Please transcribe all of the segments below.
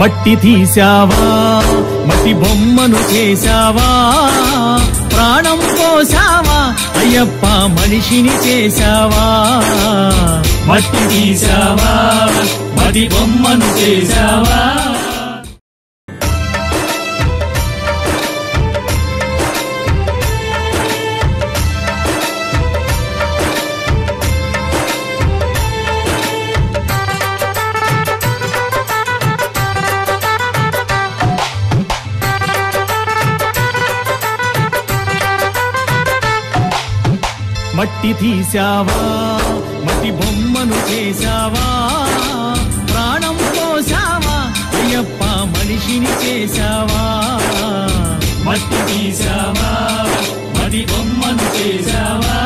మట్టి తీసావా మట్టి బొమ్మను చేసావా ప్రాణం పోసావా అయ్యప్ప మనిషిని చేసావా మట్టి తీసావా మట్టి బొమ్మను చేసావా మట్టి తీసావా మట్టి బొమ్మను చేసావా ప్రాణం పోసావా అయ్యప్ప మనిషిని చేసావా మట్టి తీసావా మట్టి బొమ్మను చేసావా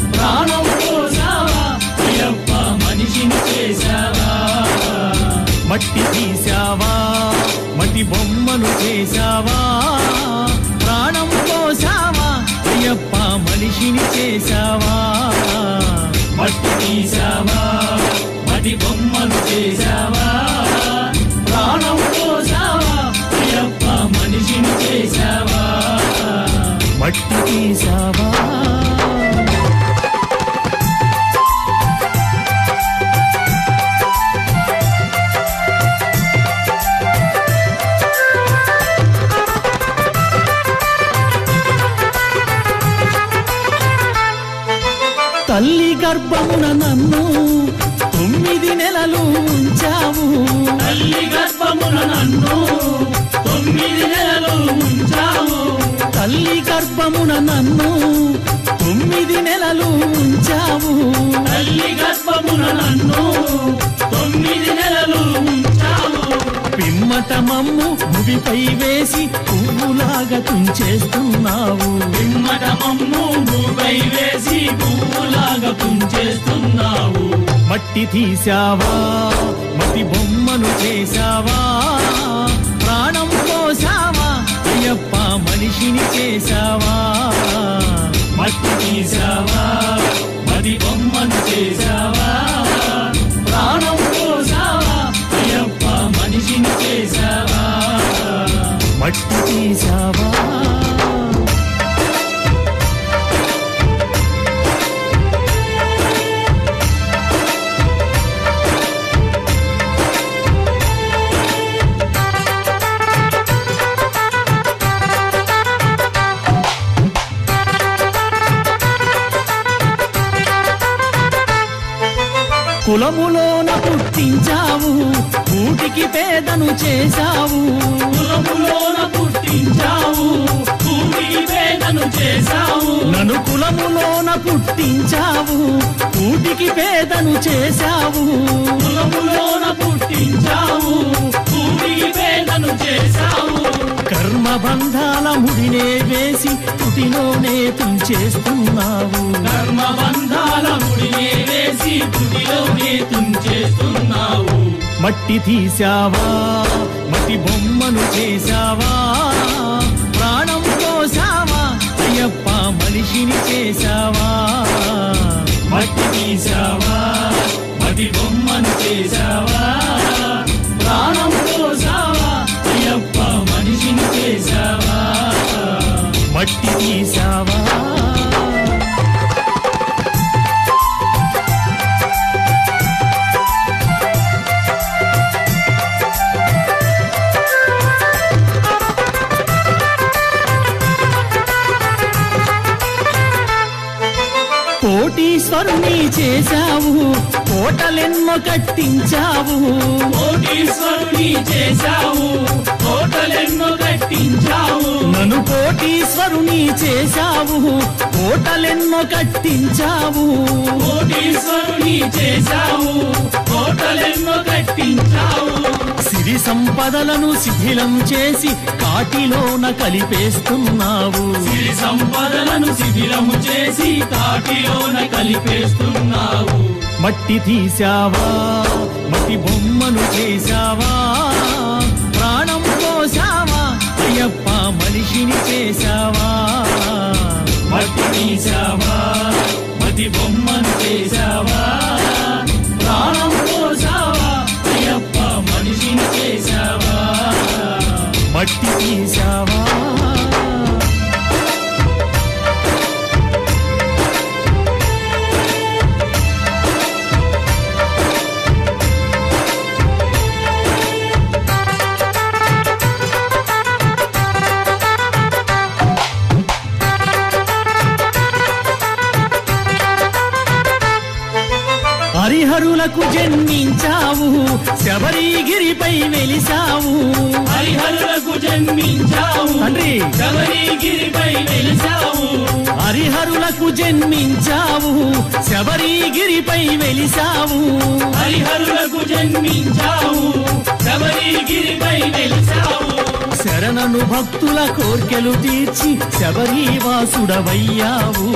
ప్రాణం పోసావా అయ్యప్ప మనిషిని చేసావా మట్టి తీసావా మట్టి బొమ్మను చేసావా ప్రాణం పోసావా అయ్యప్ప మనిషిని చేసావా మట్టి తీసావా మట్టి బొమ్మను చేసావా ప్రాణం పోసావా అయ్యప్ప మనిషిని చేసావా మట్టి తీసావా తల్లి గర్భమున నన్ను 9 నెలలు ఉంచావు తల్లి గర్భమున నన్ను 9 నెలలు ఉంచావు తల్లి గర్భమున నన్ను 9 నెలలు ఉంచావు తల్లి గర్భమున నన్ను 9 నెలలు ఉంచావు పిమ్మట మమ్ము భూమిపై వేసి పువ్వులాగా తుంచేస్తున్నావు పిమ్మట మమ్ము భూమిపై వేసి పువ్వులాగా తుంచేస్తున్నావు మట్టి తీసావా మట్టి బొమ్మను చేసావా ప్రాణం పోసావా అయ్యప్ప మనిషిని చేసావా మట్టి తీసావా మట్టి బొమ్మను చేసావా ప్రాణం పోసావా అయ్యప్ప మనిషిని చేసావా మట్టి తీసావా కులములోన పుట్టించావు కూటికి పేదను చేశావు కులములోన పుట్టించావు కూటికి పేదను చేశావు నన్ను కులములోన పుట్టించావు కూటికి పేదను చేశావు కులములోన పుట్టించావు కూటికి పేదను చేశావు కర్మ బంధాల ముడినే వేసి తుటిలోనే తుంచేస్తున్నావు కర్మ బంధాల ముడినే వేసి తుటిలోనే తుంచేస్తున్నావు మట్టి తీసావా మట్టి బొమ్మను చేసావా ప్రాణం పోసావా అయ్యప్ప మనిషిని చేసావా మట్టి తీసావా మట్టి బొమ్మను చేసావా ప్రాణం పోసావా అయ్యప్ప మనిషిని చేసావా మట్టి తీసావా కోటీశ్వరుని చేశావు కోటలెన్నో కట్టించావు కోటీశ్వరుని చేశావు కోటలెన్నో కట్టించావు నన్ను కోటీశ్వరుని చేశావు కోటలెన్నో కట్టించావు కోటీశ్వరుని చేశావు కోటలెన్నో కట్టించావు సిరి సంపదలను శిథిలం చేసి కాటిలోన కలిపేస్తున్నావు సిరి సంపదలను శిథిలం చేసి కాటిలోన కలిపేస్తున్నావు మట్టి తీసావా మట్టి బొమ్మను చేసావా ప్రాణం పోసావా అయ్యప్ప మనిషిని చేసావా మట్టి తీసావా మట్టి బొమ్మను చేసావా ప్రాణం పోసావా అయ్యప్ప మనిషిని చేసావా హరిహరులకు జన్మించావు శబరిగిరిపై వెలిసావు హరిహరులకు జన్మించావు తండ్రి శబరిగిరిపై వెలిసావు హరిహరులకు జన్మించావు శబరిగిరిపై వెలిసావు హరిహరులకు జన్మించావు శబరిగిరిపై వెలిసావు శరణను భక్తుల కోర్కెలు తీర్చి శబరివాసుడవయ్యావు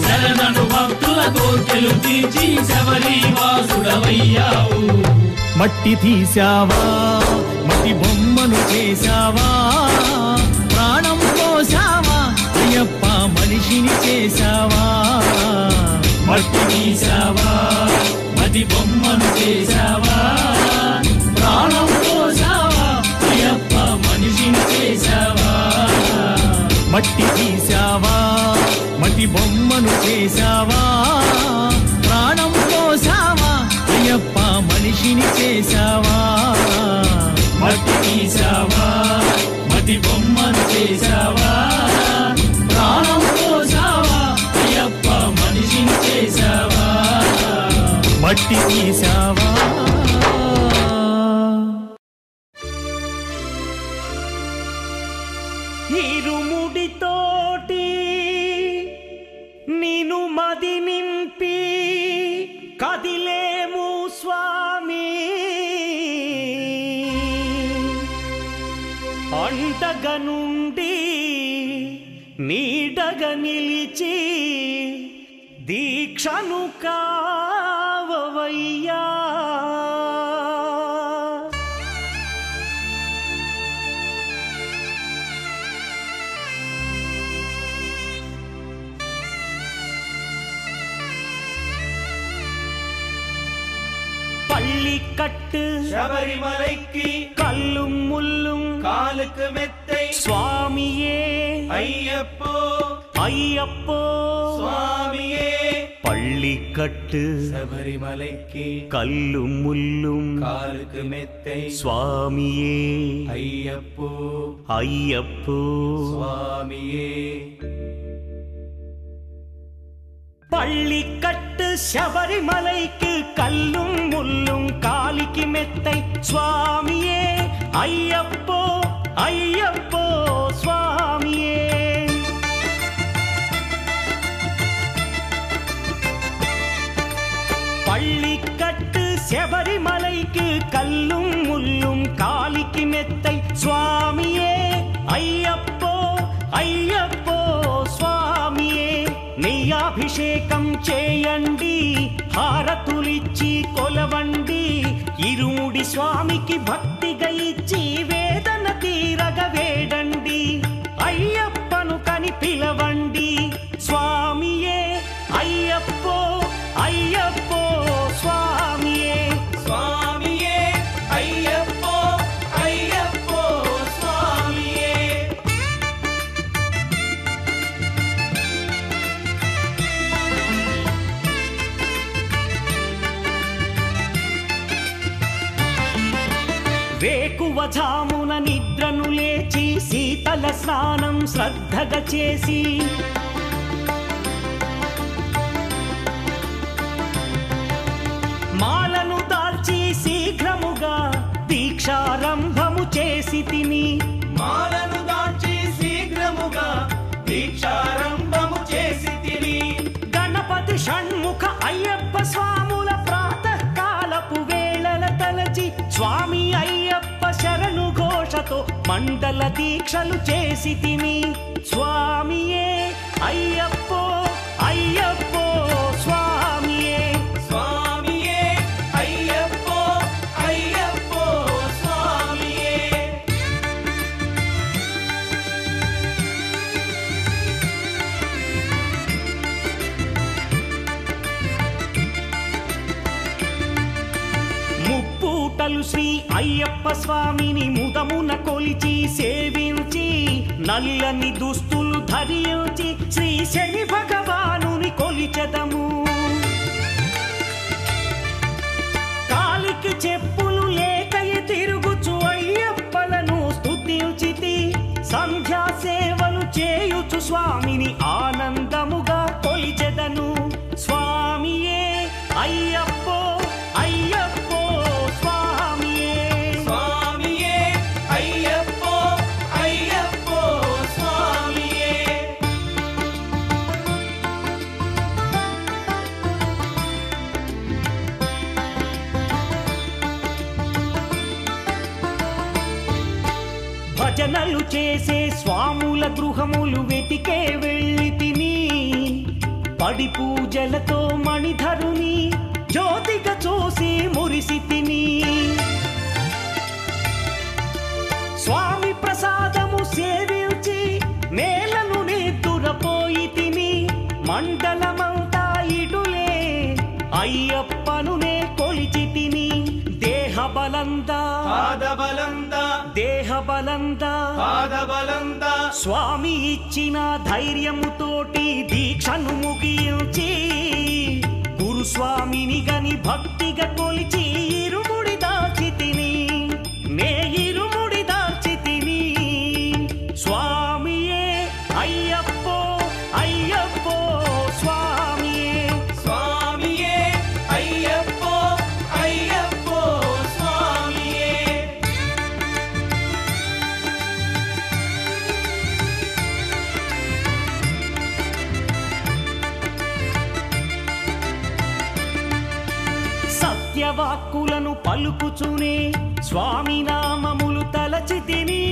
శరణను భక్తుల కోర్కెలు తీర్చి శబరివాసుడవయ్యావు మట్టి తీసావా మట్టి బొమ్మను చేశావా ప్రాణం పోసావా అయ్యప్ప మనిషిని చేశావా మట్టి తీసావా మట్టి బొమ్మను చేశావా ప్రాణం పోసావా అయ్యప్ప మనిషిని చేశావా మట్టి తీసావా మట్టి బొమ్మను చేశావా ప్రాణం పోసావా అయ్యప్ప మనిషిని చేశావా మట్టి తీసావా మట్టి బొమ్మను చేశావా ప్రాణం పోసావా అయ్యప్ప మనిషిని చేశావా మట్టి తీసావా ఇరుముడితోటి నిను మది నింపి కదిలేము స్వామి అంటగా నుండి నీడగా నిలిచి దీక్షను కావవయ్యా பள்ளிக்கட்டு சபரிமலைக்கு கல்லும் முள்ளும் காலுக்கு மெத்தை சுவாமியே ஐயப்போ ஐயப்போ சுவாமியே பள்ளிக்கட்டு சபரிமலைக்கு கல்லும் முள்ளும் காலுக்கு மெத்தை சுவாமியே ஐயப்போ ஐயப்போ சுவாமியே பள்ளிக்கட்டு சபரிமலைக்கு கல்லும் முள்ளும் காலிக்கு மெத்தை சுவாமியே ஐயப்போ ஐயப்போ சுவாமியே பள்ளிக்கட்டு சபரிமலைக்கு கல்லும் முள்ளும் காலிக்கு மெத்தை சுவாமியே ஐயப்போ ஐயப்போ சுவாமியே నెయ్యాభిషేకం చేయండి హారతులిచ్చి కొలవండి ఇరుముడి స్వామికి భక్తిగా ఇచ్చి వేదన తీరగ వేడండి అయ్యప్పను కని పిలవండి స్వామియే అయ్యప్పో అయ్యప్పో స్వామియే స్వామియే అయ్యప్పో అయ్యప్పో స్వామియే వేకువజామున నిద్రను లేచి శీతల స్నానం శ్రద్ధగా చేసి మాలను దాల్చి శీఘ్రముగా దీక్షారంభము చేసి తిని మాలను దాల్చి శీఘ్రముగా దీక్షారంభము చేసి తిని గణపతి షణ్ముఖ అయ్యప్ప స్వాముల ప్రాతకాలపు వేళల తలచి స్వామి అయ్యప్ప శరణు ఘోషతో మండల దీక్షలు చేసి తిని స్వామియే అయ్యప్పో అయ్యప్పో స్వామియే స్వామియే అయ్యప్పో అయ్యప్పో స్వామియే ముప్పూటలు శ్రీ అయ్యప్ప స్వామిని ముదమున కొలిచి సేవించి నల్లని దుస్తులు ధరించి శ్రీ శని భగవానుని కొలిచెదము కాలికి చెప్పులు లేకయ తిరుగుచు అయ్యప్పలను స్తుతించితి సంధ్యా సేవలు చేయుచు స్వామిని ఆనందముగా కొలిచెదను స్వామియే అయ్యప్పో భజనలు చేసే స్వాముల గృహములు వెతికే వెళ్ళి తిని పడి పూజలతో మణిధరుని జ్యోతిగా చూసి మురిసి తిని స్వామి ప్రసాదము సేవించి నేలను నేతురపోయి తిని మండలమంతా ఇటులే అయ్యప్పను నే కొలిచి తిని దేహబలందా స్వామి ఇచ్చిన ధైర్యముతోటి దీక్షను ముగించి గురుస్వామిని గని భక్తిగా కొలిచి ఇరుముడి దాచి తిని నే ఇరుముడి దాచి తిని స్వామియే అయ్యప్పో అయ్యప్పో స్వామియే స్వామియే అయ్యప్పో అయ్యప్పో స్వామియే సత్యవాక్కులను పలుకుచునే స్వామి నామములు తలచి తిని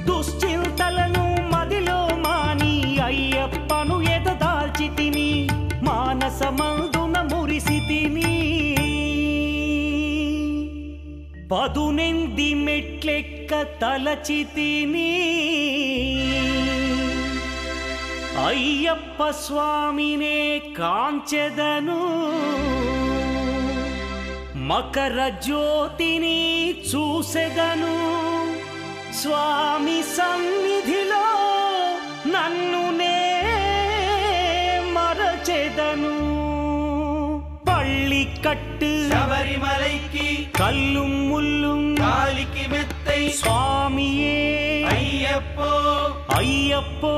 దుశ్చింతలను మదిలో మాని అయ్యప్పను ఎదదాల్చి తిని మానసమందున మురిసి తిని పదునెంది మెట్లెక్క తలచి తిని అయ్యప్ప స్వామినే కాంచెదను మకర జ్యోతిని చూసెదను స్వామి సన్నిధిలో నన్ను నే మరచెదను పళ్ళి కట్టు శబరిమలైకి కల్లుం ముల్లుం కాలికి మెత్తై స్వామియే అయ్యప్పో అయ్యప్పో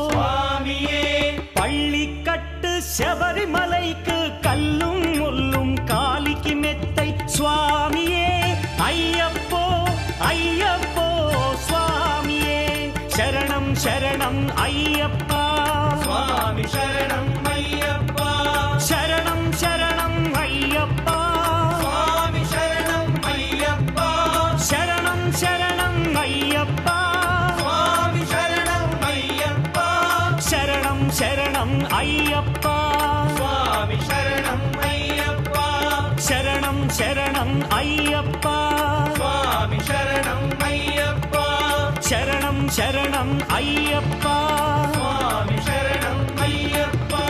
స్వామియే பள்ளிக்கட்டு శబరిమலைக்கு கல்லும் முள்ளும் காலிக்கு மெத்தை சுவாமியே ஐயப்போ ஐயப்போ சுவாமியே శరణం శరణం ஐயப்பா స్వామి శరణం అయ్యప్పా శరణం శరణం ஐயப்பா స్వామి శరణం అయ్యప్పా శరణం శరణం ஐயப்பா స్వామి శరణం అయ్యప్పా శరణం శరణం ஐயப்பா స్వామి శరణం అయ్యప్పా శరణం శరణం ஐயப்பா స్వామి శరణం అయ్యప్పా శరణం శరణం ஐயப்பா స్వామి శరణం అయ్యప్పా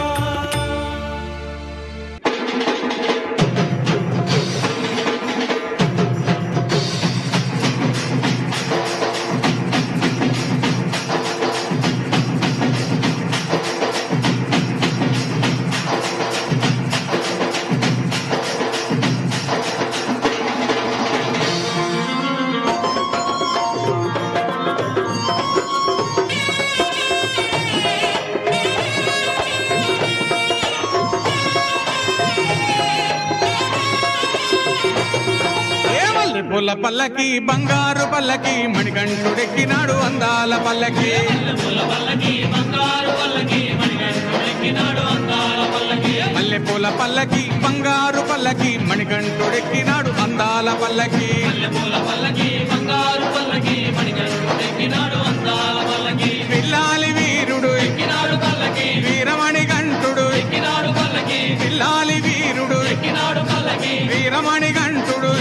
పూల పల్లకి బంగారు పల్లకి మణికంఠుడెక్కినాడు అందాల పల్లకి మల్లె పూల పల్లకి బంగారు పల్లకి మణికంఠుడెక్కినాడు అందాల పల్లకి పిల్లాలి వీరుడు వీరమణి కంఠుడు పిల్లాలి వీరుడు వీరమణి కంఠుడు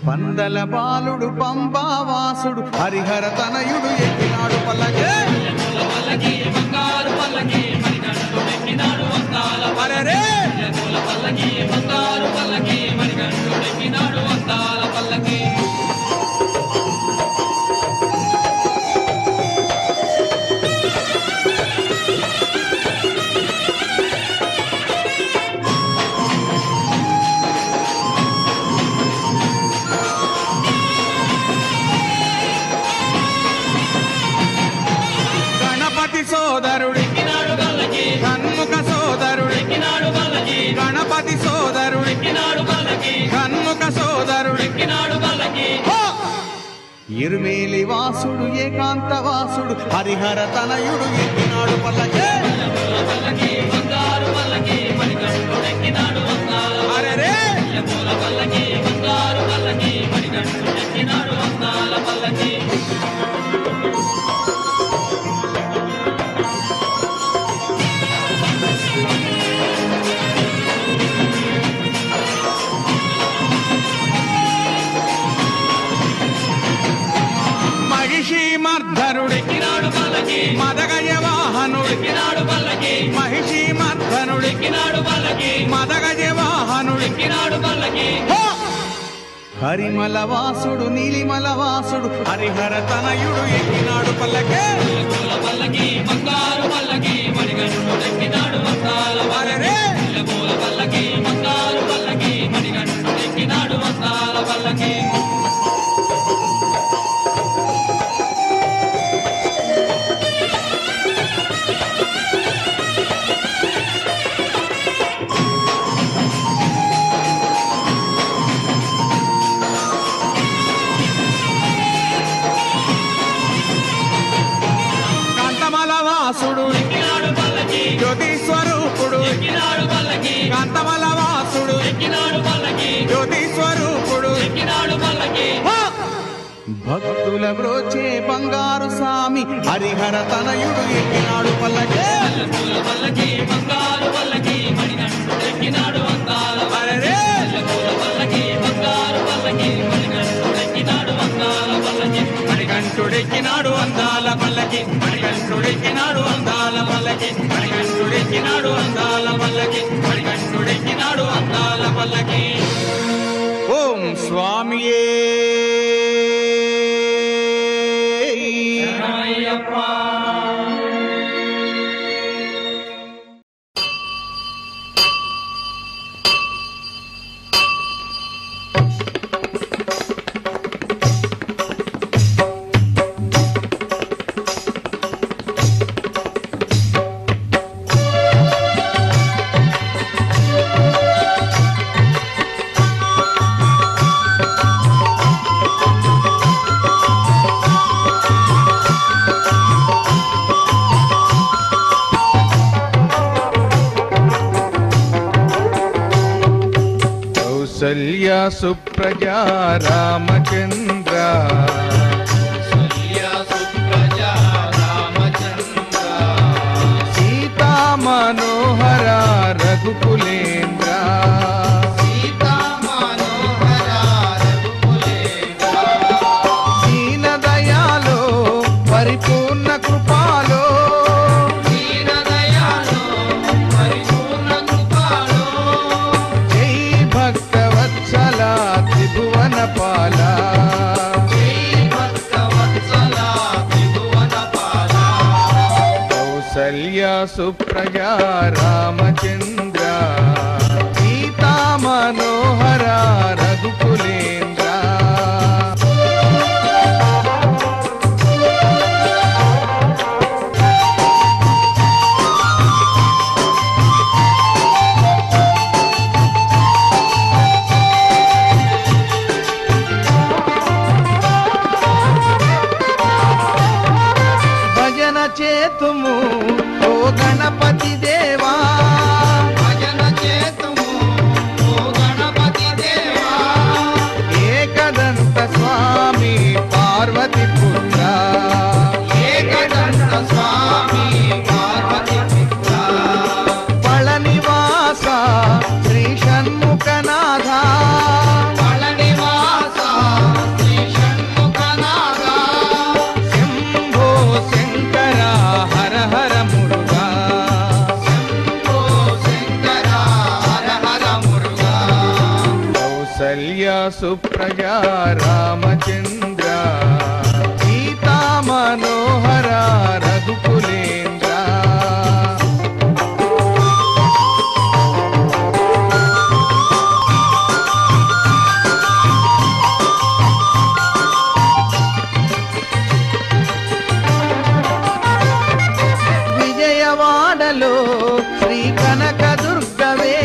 పందల బాలుడు పంబావాసుడు హరిహర తనయుడు ఎక్కినాడు పల్లకి అరెరే సోదరుడు కన్ముఖ సోదరుడు గణపతి సోదరుడు కన్ముఖ సోదరుడు ఇరుమేలి వాసుడు ఏకాంత వాసుడు హరిహర తనయుడు ఎక్కినాడు పల్లకి మణికంఠుడెక్కినాడు అందాల అరెరే పూల పల్లకి బంగారు పల్లకి మణికంఠుడెక్కినాడు అందాల పల్లకి మహిషి మర్ధనుడెక్కినాడు పల్లకి మదగజ వాహనుడెక్కినాడు పల్లకి మహిషి మర్ధనుడెక్కినాడు పల్లకి మదగజ వాహనుడెక్కినాడు పల్లకి హరిమల వాసుడు నీలిమల వాసుడు హరిహర తనయుడు ఎక్కినాడు పల్లకే పూల పల్లకి బంగారు పల్లకి మణికంఠుడెక్కినాడు అందాల అరెరే పూల పల్లకి బంగారు పల్లకి మణికంఠుడెక్కినాడు అందాల పల్లకి కాంతమల వాసుడు ఎక్కినాడు పల్లకి జ్యోతి స్వరూపుడు ఎక్కినాడు పల్లకి కాంతమల వాసుడు ఎక్కినాడు పల్లకి జ్యోతి స్వరూపుడు ఎక్కినాడు పల్లకి భక్తుల బ్రోచే బంగారు స్వామి హరిహర తనయుడు ఎక్కినాడు పల్లకే పూల పల్లకి బంగారు పల్లకి మణికంఠుడెక్కినాడు అందాల అరెరే పూల పల్లకి బంగారు పల్లకి మణికంఠుడెక్కినాడు అందాల పల్లకి మణికంఠుడెక్కినాడు అందాల పల్లకి మణికంఠుడెక్కినాడు అందాల పల్లకి మణికంఠుడెక్కినాడు అందాల పల్లకి మణికంఠుడెక్కినాడు అందాల పల్లకి ఓం స్వామియే కౌసల్య సుప్రజా రామచంద్ర సీతా మనోహర రఘుకులేంద్ర దీన దయాలో పరిపూర్ణ కృపాలో జై భక్తవత్సల త్రిభువన పాల కౌసల్య సుప్రజా రామచంద్ర సీతా మనోహర రఘుకులేంద్ర భజన చేతుము ఓ గణపతి దేవా ఏకదంత స్వామి పార్వతి పుత్ర పళనివాస శ్రీ షణ్ముఖనాథ శంభో శంకర హర హర మురుగా కౌసల్య సుప్రజా రామచంద్ర సీతా మనోహర రఘుకులేంద్ర విజయవాడలో శ్రీ కనక దుర్గవే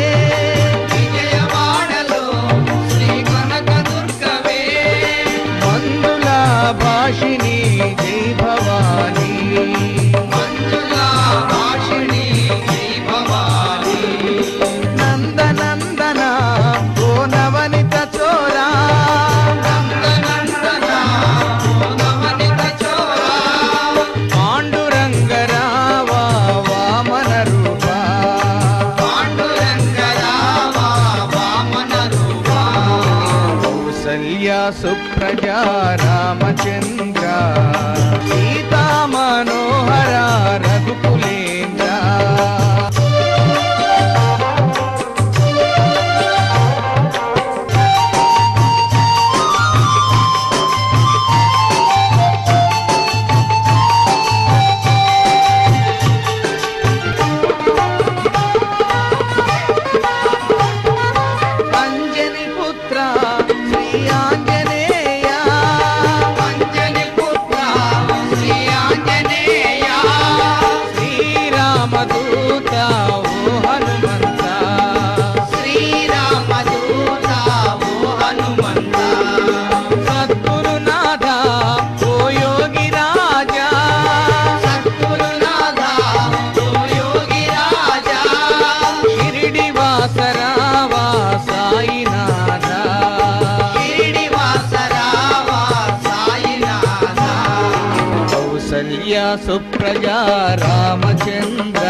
కౌసల్య సుప్రజా రామచంద్ర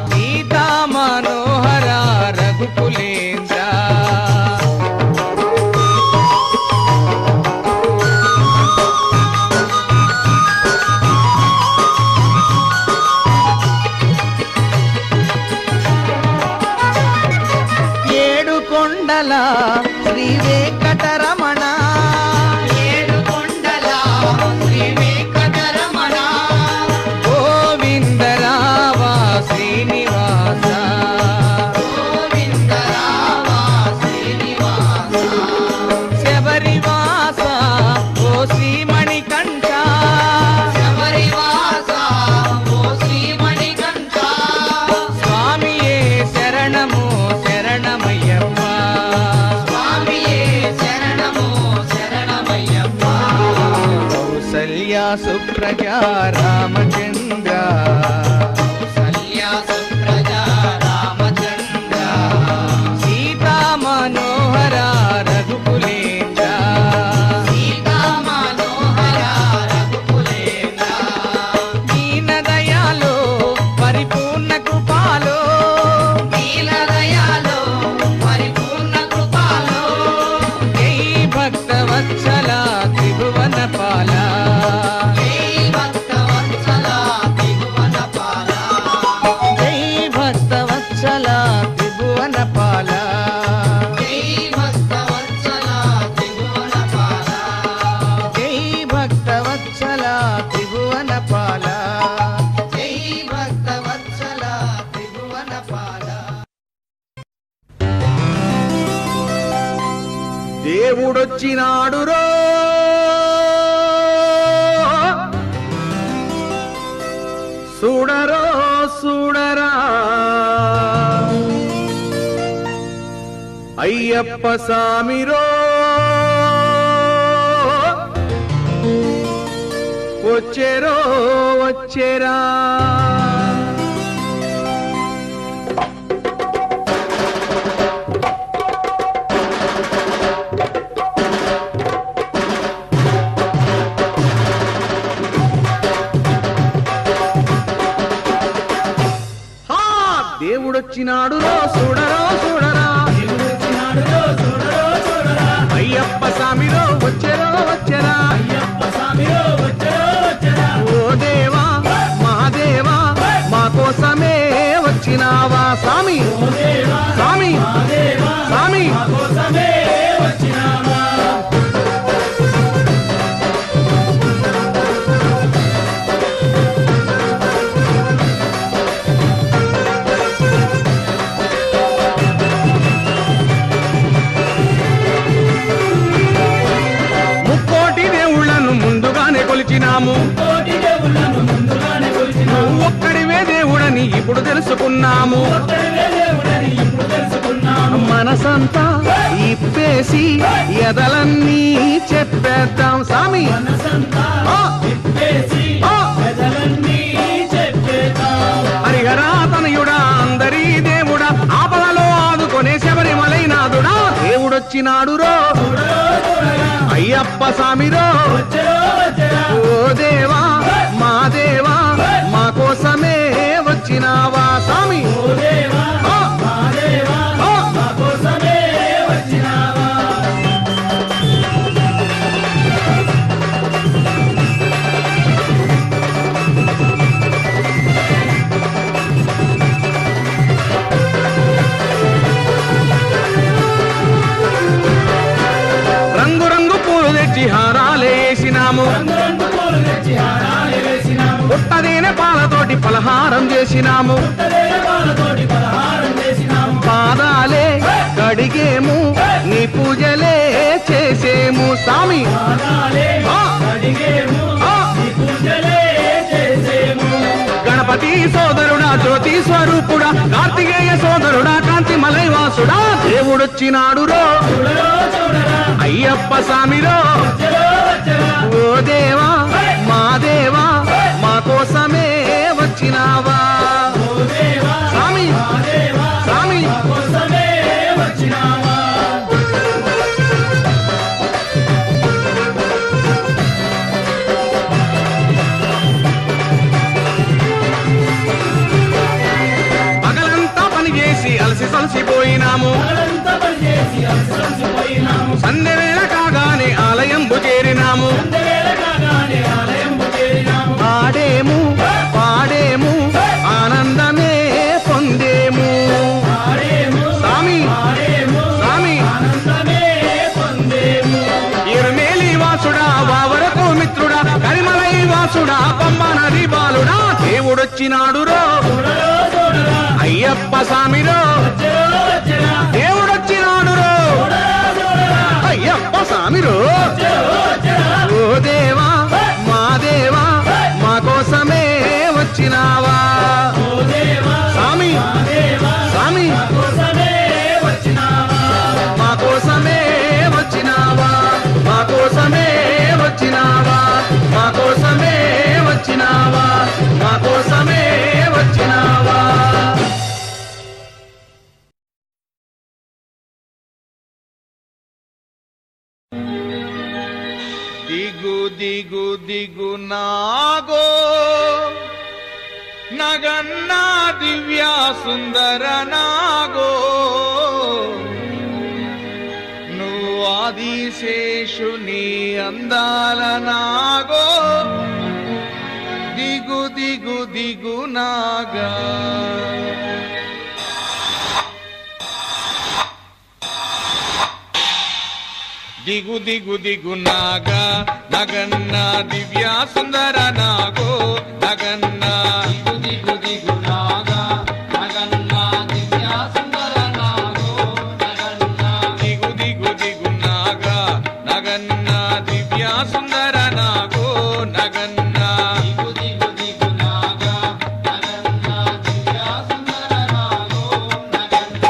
సీతా మనోహర రఘుకులేంద్ర ఏడు కొండల శ్రీ వెంకటరమణ సుప్రజా రామచంద్ర కౌసల్య సుప్రజా రామచంద్ర సీతా మనోహర రఘుకులేంద్ర సీతా మనోహర రఘుకులేంద్ర దీన దయాలో పరిపూర్ణ కృపాలో దీన దయాలో పరిపూర్ణ కృపాలో జై భక్త వత్సల త్రిభువన పాల దేవుడొచ్చినాడు రో చూడరో చూడరా అయ్యప్ప సామిరో వచ్చేరో వచ్చేరా దేవుడొచ్చినాడు రో చూడరో చూడరా అయ్యప్ప సామిరో వచ్చేరో వచ్చేరా ఓ దేవా మహాదేవా మా కోసమే వచ్చినావా సామి సామి సామి కొలిచినాము ఒక్కడివే దేవుడని ఇప్పుడు తెలుసుకున్నాము మనసంతా ఇప్పేసి ఎదలన్నీ చెప్పేద్దాం సామి హరిహరా తనయుడా అందరి దేవుడా ఆపదలో ఆదుకొనే శబరిమలైనాథుడా దేవుడొచ్చినాడు రో అయ్యప్ప సామిరో ఓ దేవా మా దేవా మా కోసమే వచ్చినావా సామి హారాలేసినాము పుట్టదేనే పాలతోటి పలహారం చేసినాము పాదాలే కడిగేము నీ పూజలే చేసేము సామి గణపతి సోదరుడా జ్యోతి స్వరూపుడా కార్తికేయ సోదరుడా కాంతి మలైవాసుడా దేవుడొచ్చినాడు రో అయ్యప్ప సామిరో ఓ దేవా మా దేవా మా కోసమే వచ్చినావా సామి సామి సంధ్యవేళ కాగానే ఆలయంబు చేరినాము ఆడేము పాడేము ఆనందమే పొందేము స్వామి స్వామి ఇరుమేలి వాసుడా వావరకు మిత్రుడా కరిమలై వాసుడా పంబ నది బాలుడా దేవుడొచ్చినాడురో అయ్యప్ప స్వామిరో దేవుడొచ్చినాడురో అయ్యప్ప స్వామిరో ఓ దేవా మా దేవా మా కోసమే వచ్చినావా స్వామి స్వామి మా కోసమే వచ్చినావా మా కోసమే వచ్చినావా మా కోసమే వచ్చినావా మా కోసమే వచ్చినావా దిగు దిగు దిగు నాగో నగన్నా దివ్య సుందర నాగో నువ్వు ఆదిశేషుని అందాల నాగో దిగు దిగు దిగు నాగా దిగు దిగు దిగు నాగా నగన్న దివ్య సుందర నాగో నగన్న దిగు దిగు నాగా నగన్న దివ్య సుందర నాగో నగన్న దిగు దిగు దిగు నాగా నగన్న దివ్య సుందర నాగో నగన్న దిగు దిగు దిగు నాగా నగన్న దివ్య సుందర నాగో నగన్న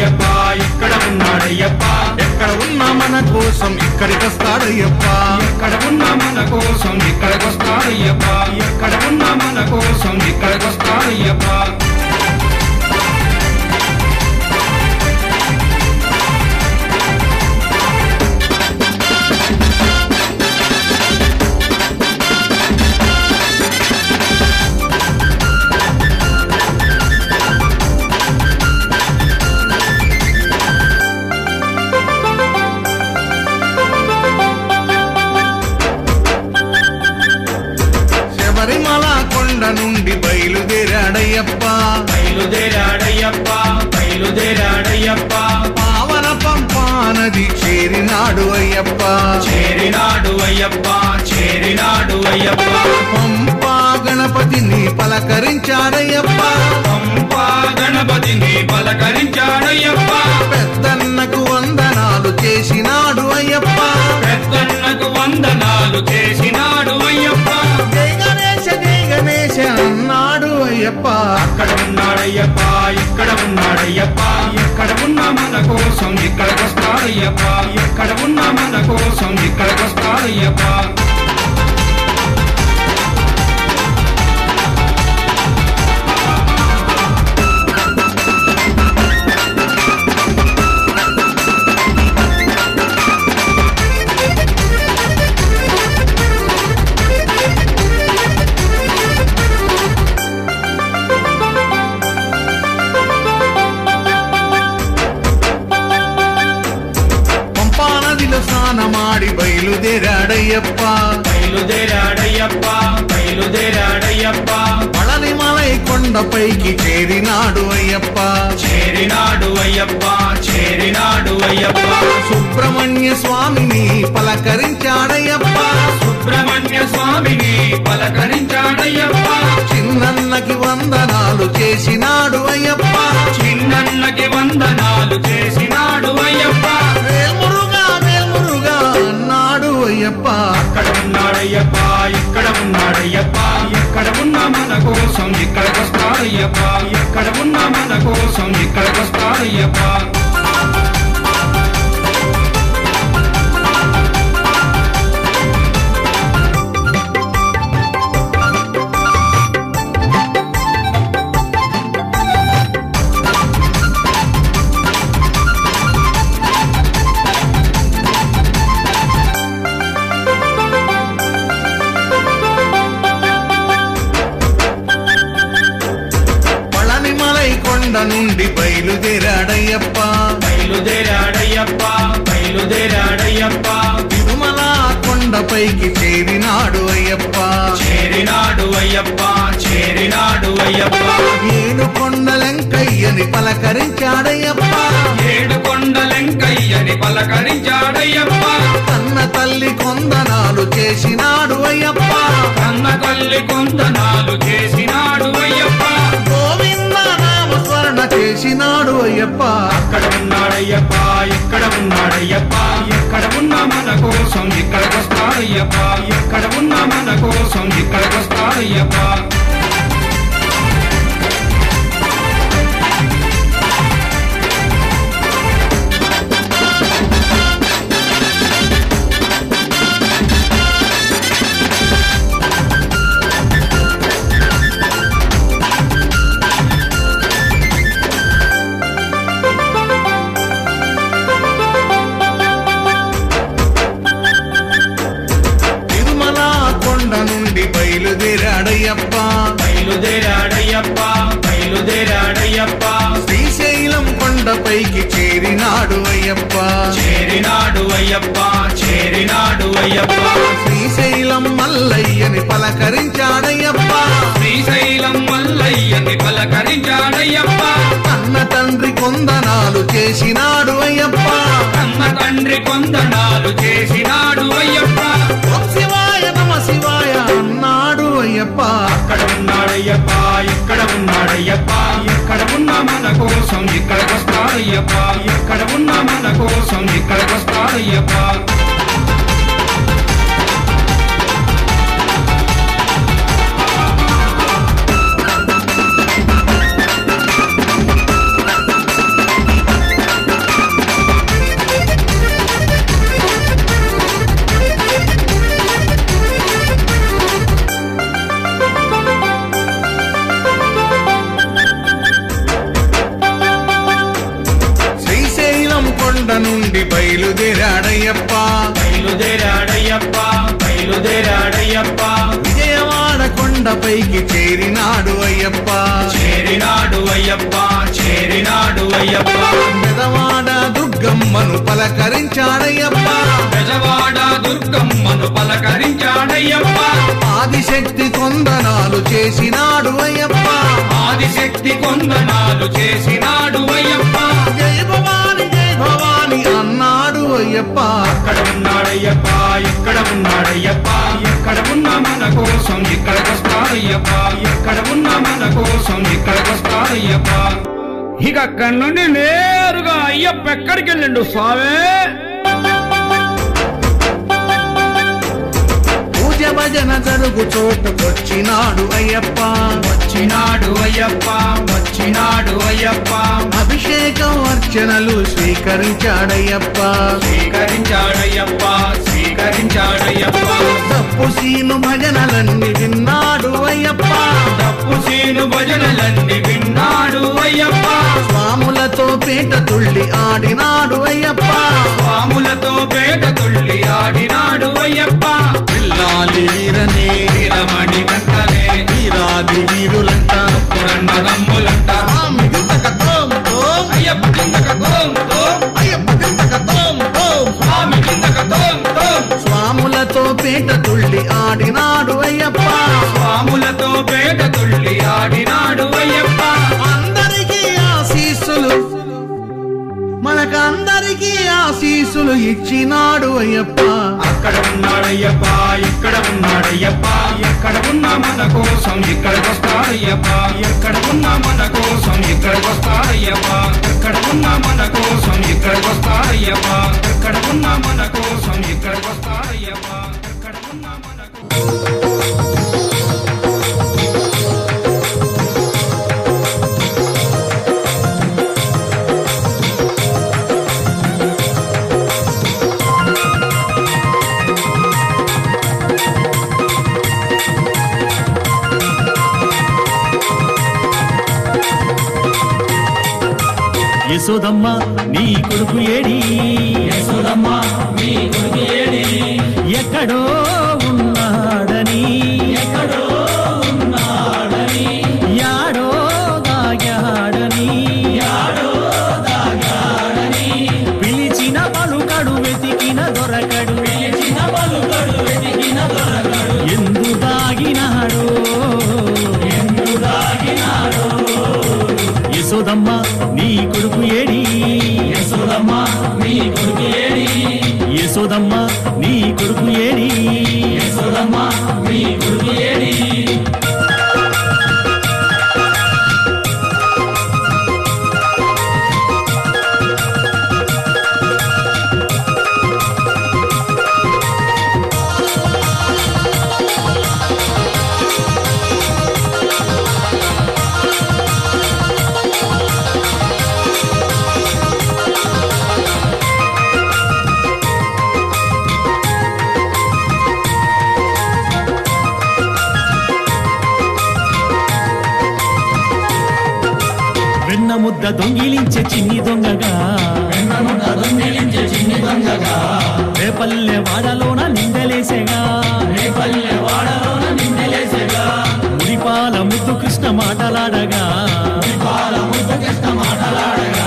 ఉన్నాడయ్యప్ప ఇక్కడ ఉన్నాడయ్యప్ప ఎక్కడ ఉన్నా మన కోసం ఇక్కడికొస్తాడయ్యప్ప ఎక్కడ ఉన్నా మన కోసం ఇక్కడికొస్తాడయ్యప్ప ఎక్కడ ఉన్నా మన కోసం ఇక్కడికొస్తాడయ్యప్ప శబరిమల కొండ నుండి బయలుదేరాడయ్యప్ప బయలుదేరాడయ్యప్ప బయలుదేరాడయ్యప్ప పావన పంపా నది చేరినాడు అయ్యప్ప చేరినాడు అయ్యప్ప చేరినాడు అయ్యప్ప పంపా గణపతిని పలకరించాడయ్యప్ప పంపా గణపతిని పలకరించాడయ్యప్ప పెద్దన్నకు వందనాలు చేసినాడు అయ్యప్ప పెద్దన్నకు వందనాలు చేసినాడు అయ్యప్ప జై గణేశ అన్నాడు అయ్యప్ప అక్కడ ఉన్నాడయ్యప్ప ఇక్కడ ఉన్నాడయ్యప్ప ఎక్కడ ఉన్నా మన కోసం ఇక్కడికొస్తాడయ్యప్ప ఎక్కడ ఉన్నా మన కోసం ఇక్కడికొస్తాడయ్యప్ప పంపానదిలో స్నానమాడి బయలుదేరాడయ్యప్ప బయలుదేరాడయ్యప్ప బయలుదేరాడయ్యప్ప పళనిమలై కొండపైకి చేరినాడు అయ్యప్ప చేరినాడు అయ్యప్ప చేరినాడు అయ్యప్ప సుబ్రహ్మణ్య స్వామిని పలకరించాడయ్యప్ప సుబ్రహ్మణ్య స్వామిని పలకరించాడయ్యప్ప చిన్నన్నకి వందనాలు చేసినాడు అయ్యప్ప చిన్నన్నకి వందనాలు చేసినాడు అయ్యప్ప వేల్మురుగా అన్నాడు అయ్యప్ప అక్కడ ఉన్నాడయ్యప్ప ఇక్కడ ఉన్నాడయ్యప్ప ఎక్కడ ఉన్నా మన కోసం ఇక్కడికొస్తాడయ్యప్ప ఎక్కడ ఉన్నా మన కోసం ఇక్కడికొస్తాడయ్యప్ప పళనిమలై కొండ నుండి బయలుదేరాడయ్యప్ప బయలుదేరాడయ్యప్ప బయలుదేరాడయ్యప్ప తిరుమల కొండపైకి చేరినాడు అయ్యప్ప చేరినాడు అయ్యప్ప చేరినాడు అయ్యప్ప ఏడు కొండలెంకయ్యని పలకరించాడయ్యప్ప ఏడు కొండలెంకయ్యని పలకరించాడయ్యప్ప కన్న తల్లి కొందనాలు చేసినాడు అయ్యప్ప కన్న తల్లి కొందనాలు చేసినాడు అయ్యప్ప గోవింద నామస్మరణ చేసినాడు అయ్యప్ప అక్కడ ఉన్నాడయ్యప్ప ఇక్కడ ఉన్నాడయ్యప్ప ఎక్కడ ఉన్నా మన కోసం ఇక్కడికొస్తాడయ్యప్ప ఎక్కడ ఉన్నా మన కోసం ఇక్కడికొస్తాడయ్యప్ప తిరుమల కొండ నుండి బయలుదేరాడయ్యప్ప బయలుదేరాడయ్యప్ప బయలుదేరాడయ్యప్ప శ్రీశైలం కొండపైకి చేరినాడు అయ్యప్ప చేరినాడు అయ్యప్ప చేరినాడు అయ్యప్ప శ్రీశైలం మల్లయ్యని పలకరించాడయ్యప్ప శ్రీశైలం మల్లయ్యని పలకరించాడయ్యప్ప అన్న తండ్రి కొందనాలు చేసినాడు అయ్యప్ప కన్న తండ్రి కొందనాలు చేసినాడు అయ్యప్ప ఓం శివాయ నమ శివాయ అన్నాడు అయ్యప్ప అక్కడ ఉన్నాడయ్యప్ప ఇక్కడ ఉన్నాడయ్యప్ప ఎక్కడ ఉన్నా మన కోసం ఇక్కడికొస్తాడయ్యప్ప ఎక్కడ ఉన్నా మన కోసం ఇక్కడికొస్తాడయ్యప్ప బయలుదేరాడయ్యప్ప బయలుదేరాడయ్యప్ప బయలుదేరాడయ్యప్ప విజయవాడ కొండపైకి చేరినాడు అయ్యప్ప చేరినాడు అయ్యప్ప చేరినాడు అయ్యప్ప పెదవాడ దుర్గమ్మను పలకరించాడయ్యప్ప బెజవాడ దుర్గమ్మను పలకరించాడయ్యప్ప ఆదిశక్తి కొందనాలు చేసినాడు అయ్యప్ప ఆదిశక్తి కొందనాలు చేసినాడు అయ్యప్ప జై భవాని అన్నాడు అయ్యప్ప అక్కడ ఉన్నాడయ్యప్ప ఇక్కడ ఉన్నాడయ్యప్ప ఎక్కడ ఉన్నా మన కోసం ఇక్కడికొస్తాడయ్యప్ప ఎక్కడ ఉన్నా మన కోసం ఇక్కడికొస్తాడయ్యప్ప ఇక అక్కడి నుండి నేరుగా అయ్యప్ప ఎక్కడికి వెళ్ళిండు స్వామి పూజ భజన జరుగు చోటుకొచ్చినాడు అయ్యప్ప వచ్చినాడు అయ్యప్ప వచ్చినాడు అయ్యప్ప అభిషేకం అర్చనలు స్వీకరించాడయ్యప్ప స్వీకరించాడయ్యప్ప స్వీకరించాడయ్యప్ప తప్పు సీను భజనలన్నీ విన్నాడు అయ్యప్ప తప్పు సీను భజనలన్నీ విన్నాడు అయ్యప్ప స్వాములతో పేట తుళ్ళి ఆడినాడు అయ్యప్ప స్వాములతో పేట తుళ్ళి ఆడినాడు అయ్యప్ప పిల్లాలి వీరనే వీరమణి గంటలే వీరాది వీరులంట పురన్నదమ్ములంట స్వామి గింతక తోం తోం, అయ్యప్ప కిందక తోం తోం అయ్యప్ప గింతక తోం తోం. స్వామి కిందక తోం తోం స్వాములతో పేట తుళ్ళి ఆడినాడు అయ్యప్ప స్వాములతో పేట తుళ్ళి ఆడినాడు అయ్యప్ప అందరికీ ఆశీస్సులు మనకందరికీ ఆశీస్సులు ఇచ్చినాడు అయ్యప్ప అక్కడ ఉన్నాడయ్యప్ప ఇక్కడ ఉన్నాడయ్యప్ప ఎక్కడ ఉన్నా మన కోసం ఇక్కడికొస్తాడయ్యప్ప ఎక్కడ ఉన్నా మన కోసం ఇక్కడికొస్తాడయ్యప్ప ఎక్కడ ఉన్నా మన కోసం ఇక్కడికొస్తాడయ్యప్ప ఎక్కడ ఉన్నా మన కోసం ఇక్కడికొస్తాడయ్యప్ప ఎక్కడ ఉన్నా మన యశోదమ్మ నీ కొడుకు ఏడి యశోదమ్మ మీ కొడుకు ఏడి ఎక్కడో ఉన్నాడని ఎక్కడో ఉన్నాడని యాడో దాగాడని యాడో దాగాడని పిలిచిన పలుకడు వెతికిన దొరకడు పిలిచిన పలుకడు వెతికిన దొరకడు ఎందు దాగినాడో ఎందు దాగినాడో యశోదమ్మ నీ కొడుకు ఏడి యశోదమ్మ మీ కొడుకు ఏడి యశోదమ్మ నీ కొడుకు ఏడి యశోదమ్మ మీ కొడుకు ఏడి వెన్న ముద్ద దొంగిలించే చిన్ని దొంగగా వెన్నముద్ద దొంగిలించే చిన్ని దొంగగా రేపల్లె వాడలోన నిందలేసేగా రేపల్లె వాడలోన నిందలేసేగా ముడిపాల ముద్దు కృష్ణ మాటలాడగా పాల ముద్ద కృష్ణ మాటలాడగా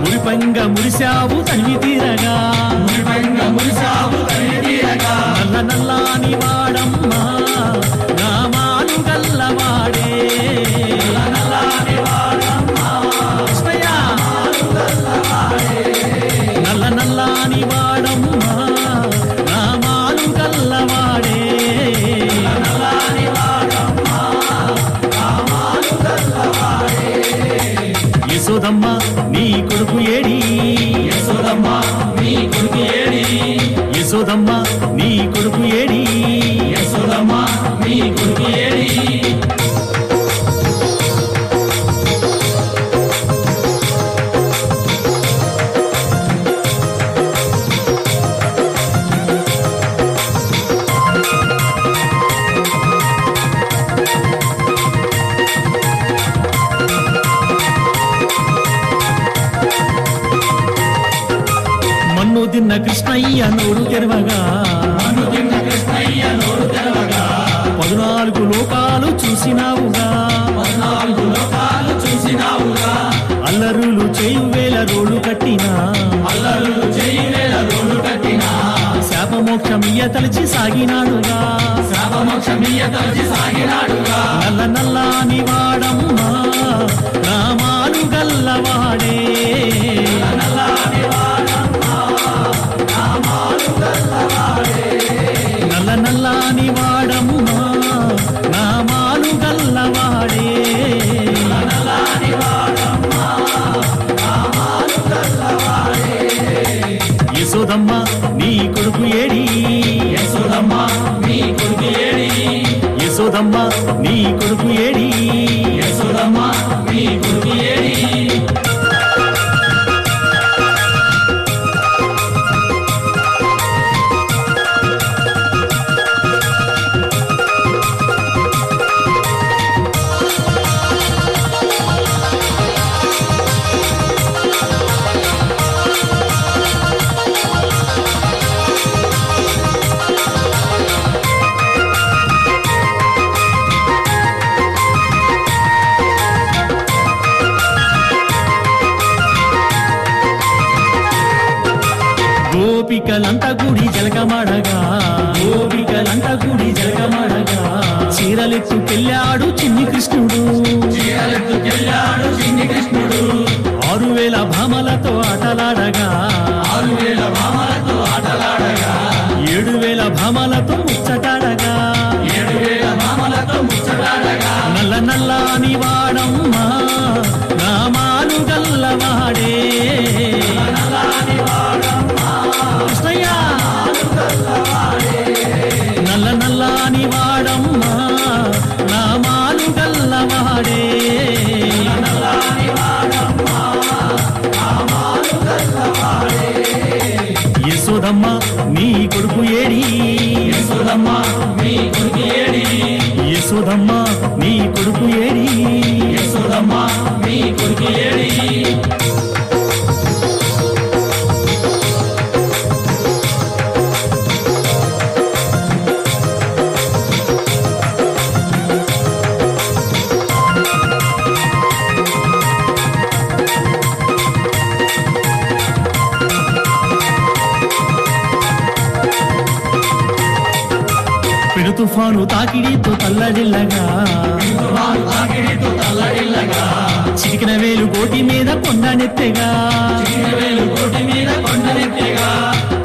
మురిపంగ మురిశావు తనివి తీరగా మురిపంగ మురిసావు తల్లి తీరగా నల్ల నల్లాని వాడమ్మా నామాలు గల్లవాడే నల్లని వాడమ్మా కృష్ణయ్య. నల్ల నల్లాని వాడమ్మా నామాలు గల్లవాడే నల్లని వాడమ్మా రామాలు గల్లవాడే యశోదమ్మ నీ కొడుకు ఏడి యశోదమ్మ మీ కొడుకు ఏడి యశోదమ్మ నీ కొడుకు ఏడి యశోదమ్మ మీ కొడుకు ఏడి కృష్ణయ్య నోరు తెరవగా 14 లోకాలు చూసినావుగా అల్లరులు చేయు వేల రోడ్లు కట్టినా శాపమోక్షమియ తలచి సాగినాడుగా నల్ల నల్లాని వాడమ్మా నామాలు గల్లవాడే నల్ల నల్లాని వాడమ్మా నామాలు గల్లవాడే యశోదమ్మ నీ కొడుకు ఏడి యశోదమ్మ నీ కొడుకు ఏడి యశోదమ్మ నీ కొడుకు ఏడి యశోదమ్మ నీ కొడుకు ఏడి గోపికలంతా గుడి జలకమాడగా చీరలెత్తుకెళ్ళాడు చిన్ని కృష్ణుడు 6000 భామలతో ఆటలాడగా 7000 భామలతో ముచ్చటాడగా నల్ల నల్లాని వాడమ్మా నామాలు గల్లవాడే కృష్ణయ్య నల్ల నల్లాని వాడమ్మా నామాలు గల్లవాడే యశోదమ్మ నీ కొడుకు ఏడి యశోదమ్మ నీ కొడుకు ఏడి యశోదమ్మ నీ కొడుకు ఏడి యశోదమ్మ నీ కొడుకు ఏడి తుఫాను తాకిడితో తల్లడిల్లగా చిటికిన వేలు కోటి మీద కొండనెత్తెగా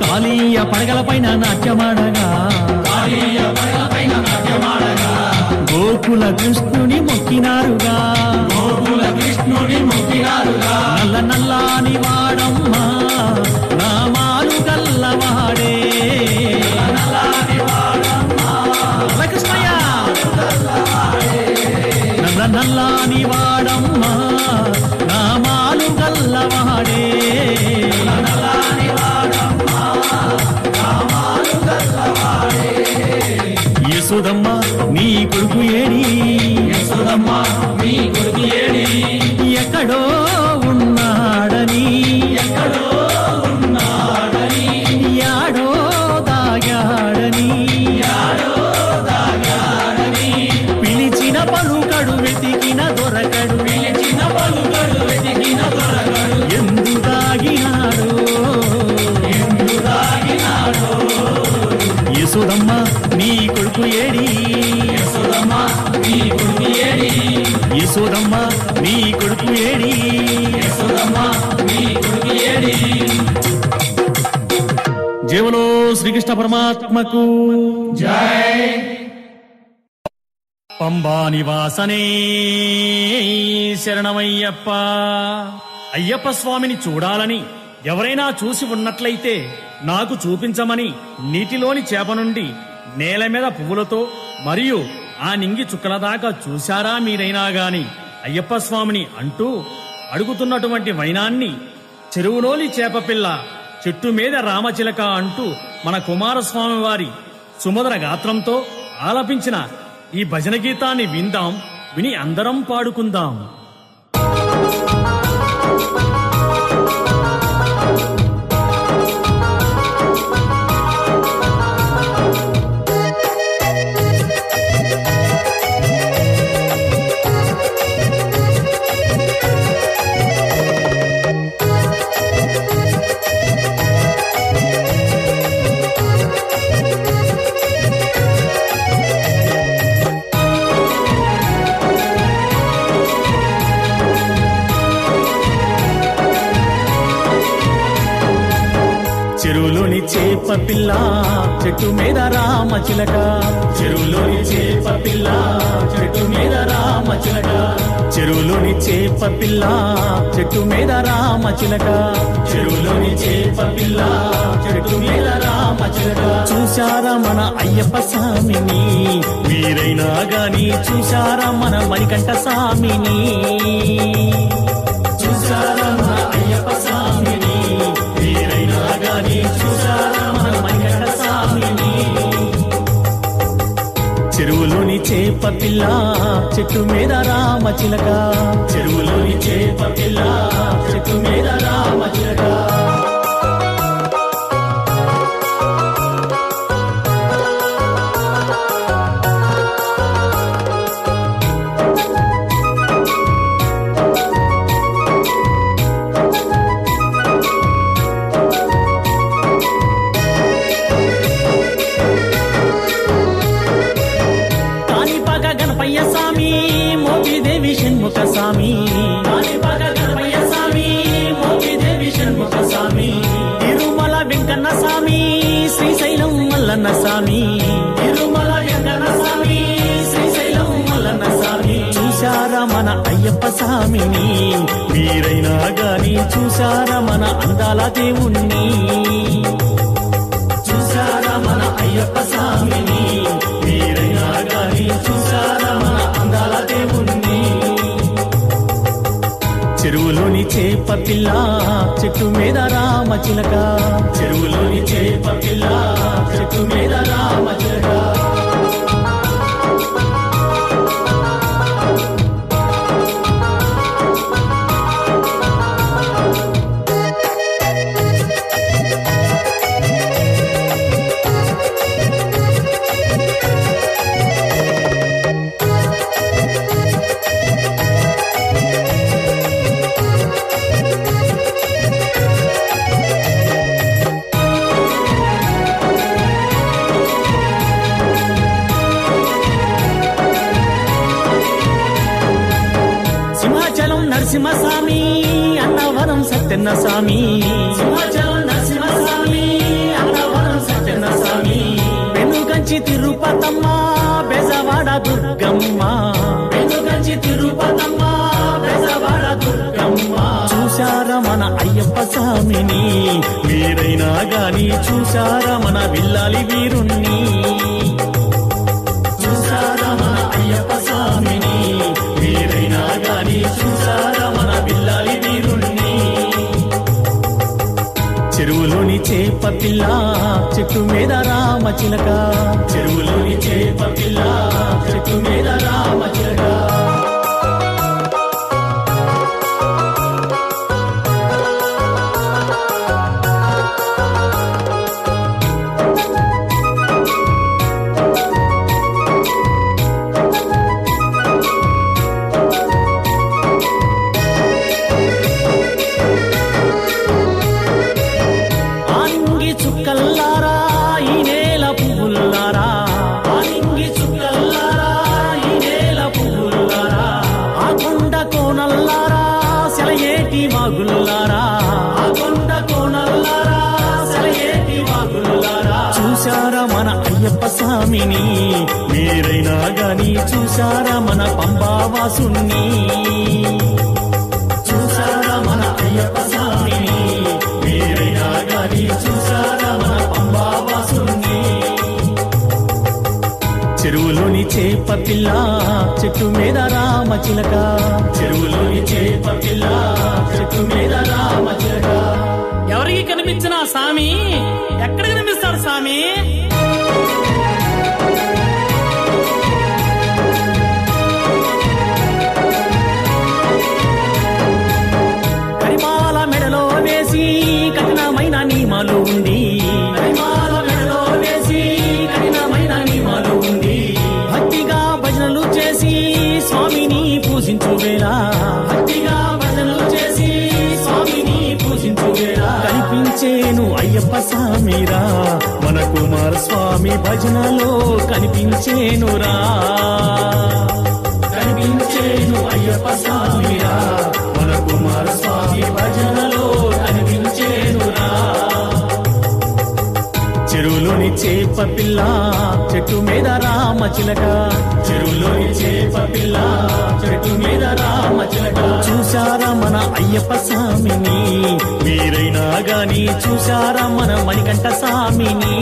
కాళీయ పడగల పైన నాట్యమాడగా గోకుల కృష్ణుని మొక్కినారుగా నల్ల నల్లాని వాడమ్మా నామాలు గల్లవాడే కృష్ణయ్య నల్ల నల్లాని వాడమ్మా నామాలు గల్లవాడే యశోదమ్మ నీ కొడుకు ఏడి యశోదమ్మ నీ కొడుకు ఏడి ఎక్కడో ఉన్నాడని యాడో దాగాడని పిలిచిన పలుకడు వెతికిన దొరకడు ఎందు దాగినాడు యశోదమ్మ నీ కొడుకు ఏడి యశోదమ్మ నీ కొడుకు ఏడి యశోదమ్మ నీ కొడుకు ఏడి యశోదమ్మ నీ కొడుకు ఏడి జయములో శ్రీకృష్ణ పరమాత్మకు జై. పంబా నివాసనే శరణమయ్యప్ప. అయ్యప్ప స్వామిని చూడాలని ఎవరైనా చూసి ఉన్నట్లయితే నాకు చూపించమని నీటిలోని చేప నుండి నేల మీద పువ్వులతో మరియు ఆ నింగి చుక్కల దాకా చూశారా మీరైనా గాని అయ్యప్ప స్వామిని అంటూ అడుగుతున్నటువంటి వైనాన్ని చెరువులోని చేపపిల్ల చెట్టు మీద రామచిలక అంటూ మన కుమారస్వామి వారి సుమధుర గాత్రంతో ఆలపించిన ఈ భజన గీతాన్ని విందాం, విని అందరం పాడుకుందాం. చేప పిల్ల చెట్టు మీద రామ చిలక చెరువులోని చేప పిల్ల చెట్టు మీద రామ చిలక చెరువులోని చేప పిల్ల చెట్టు మీద రామ చిలక చెరువులోని చేప పిల్ల చెట్టు మీద రామ చిలక చూశారా మన అయ్యప్ప స్వామిని మీరైనా గాని చూశారా మన మణికంఠ స్వామిని చూశారా మన అయ్యప్ప స్వామిని మీరైనా గాని చూశారా మన మణికంఠ స్వామిని చెరువులోని చేప పిల్ల చెట్టు మీద రామ చిలక చెరువులోని చేప పిల్ల చెట్టు మీద రామ చిలక షణ్ముఖ స్వామి కాణిపాక గణపయ్య స్వామి మోపిదేవి షణ్ముఖ స్వామి తిరుమల వెంకన్న స్వామి శ్రీశైలం మల్లన్న స్వామి తిరుమల వెంకన్న స్వామి శ్రీశైలం మల్లన్న స్వామి చూశారా మన అయ్యప్ప స్వామిని మీరైనా గాని చూశారా మన అందాల దేవుణ్ణి చూశారా మన అయ్యప్ప స్వామిని మీరైనా గాని చూశారా మన అందాల దేవుణ్ణి చెరువులోని చేప పిల్ల చెట్టు మీద రామ చిలక చెరువులోని చేప పిల్ల చెట్టు మీద రామ చిలక నరసింహస్వామి అన్నవరం సత్యన్న స్వామి సింహాచలం నరసింహస్వామి అన్నవరం సత్యన్న స్వామి వెనుకంచి తిరుపతమ్మ బెజవాడ దుర్గమ్మ వెనుకంచి తిరుపతమ్మ బెజవాడ దుర్గమ్మ చూశారా మన అయ్యప్ప స్వామిని మీరైనా గాని చూశారా మన విల్లాలి వీరుణ్ణి చూశారా మన అయ్యప్ప స్వామిని మీరైనా గాని చూశారా మన విల్లాలి వీరుణ్ణి చెరువులోని చేప పిల్ల చెట్టు మీద రామ చిలక చెరువులోని చేప పిల్ల చెట్టు మీద రామ చిలక చుక్కల్లారా ఈ నేల పువ్వుల్లారా ఆనింగి చుక్కల్లారా ఈ నేల పువ్వుల్లారా ఆ కొండ కోనల్లారా సెలయేటి వాగుల్లారా ఆ కొండ కోనల్లారా సెలయేటి వాగుల్లారా చూశారా మన అయ్యప్ప స్వామిని మీరైనా గాని చూశారా మన పంబావాసుని చూశారా మన అయ్యప్ప స్వామిని మీరైనా గాని చూశారా మన పంబావాసుని చెరువులోని చేప పిల్ల చెట్టు మీద రామ చిలక చెరువులోని చేప పిల్ల చెట్టు మీద రామ చిలక ఎవరికి కనిపించిన స్వామి ఎక్కడ కనిపిస్తాడు స్వామి కరిమాల మెడలో వేసి కఠినమైన నియమాలు ఉండి కరిమాల మెడలో వేసి కఠినమైన నియమాలు ఉండి భక్తిగా భజనలు చేసి స్వామిని పూజించు వేళ భక్తిగా భజనలు చేసి స్వామిని పూజించు వేళ కనిపించేను అయ్యప్ప స్వామిరా మన కుమారస్వామి భజనలో కనిపించేనురా కనిపించేను అయ్యప్ప స్వామిరా మన కుమారస్వామి భజనలో కనిపించేనురా పిల్ల చెట్టు మీద రామ చిలక, చెరువులోని చేప పిల్ల చెట్టు మీద రామ చిలక. చూశారా మన అయ్యప్ప స్వామిని, మీరైనా గాని చూశారా మన మణికంఠ స్వామిని,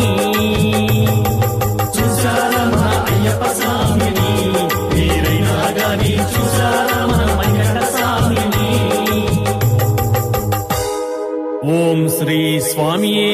చూశారా మన అయ్యప్ప స్వామిని, మీరైనా గాని చూశారా మన మణికంఠ స్వామిని. ఓం శ్రీ స్వామియే